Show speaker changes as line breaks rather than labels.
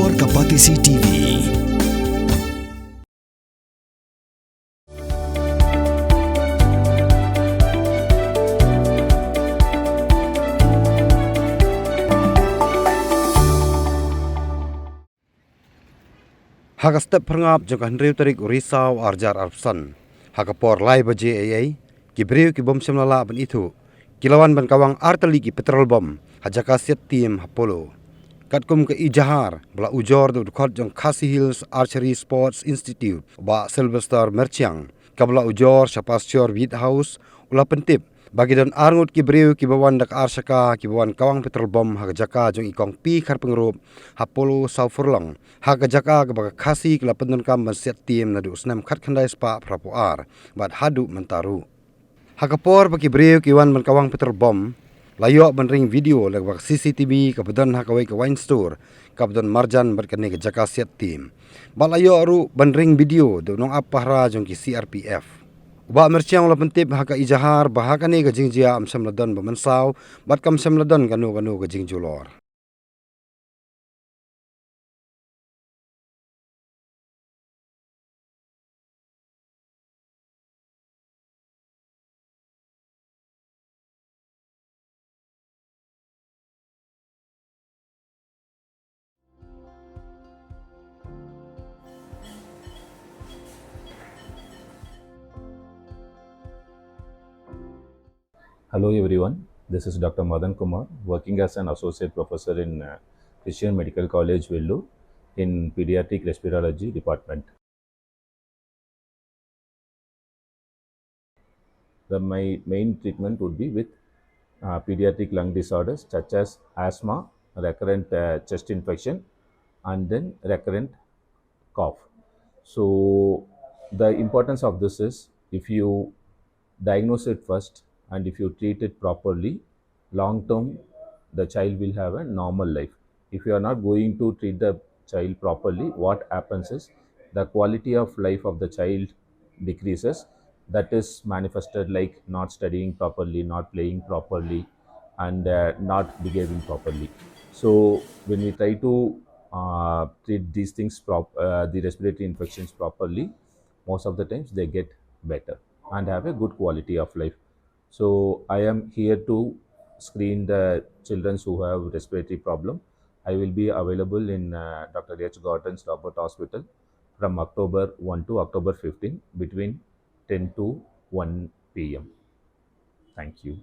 Explore Kapatisi TV.
Haka step perngap jangka hendriu tarik urisau arjar arpsan. Haka por lai baje ayai. Kibriu ki bom semlala ban itu. Kilawan ban kawang artali ki petrol bom. Jaka Siat tim Polo. Katkum ke ijahar bala ujor du khot jong Khasi Hills Archery Sports Institute ba Silvester Merchiang. Kabla ujor Shapasture White House ula pentip. Bagi dan arngut ki breu ki bawan dak arsaka ki bawan kawang petrol bom hak Jaka jong ikong pi khar pengrup Polo sau furlong hak Jaka ke baka Khasi kala pendon kam Siat tim nadu snam khat khandai spa prapoar bat hadu mentaru hak por baki breu ki wan ban kawang petrol bom layo ban ring video lag bak CCTV ka badan hak awai ka wine store ka badan marjan bat kane ke Jaka Siat tim ba layo ru ban ring video do nong apahra jong ki CRPF Uba merciang la pentip haka ijahar bahaka ni gajing jia amsam ladon bamansau bat kam sam ladon ganu gajing julor.
Hello everyone, this is Dr. Madan Kumar, working as an associate professor in Christian Medical College, Vellore, in Pediatric Respirology Department. My main treatment would be with pediatric lung disorders such as asthma, recurrent chest infection, and then recurrent cough. So the importance of this is if you diagnose it first and if you treat it properly, long term the child will have a normal life. If you are not going to treat the child properly, what happens is the quality of life of the child decreases. That is manifested like not studying properly, not playing properly, and not behaving properly. So when we try to treat these things, the respiratory infections properly, most of the times they get better and have a good quality of life. So I am here to screen the children who have respiratory problem. I will be available in Dr. H. Gordon's Robert Hospital from October 1 to October 15 between 10 to 1 p.m. Thank you.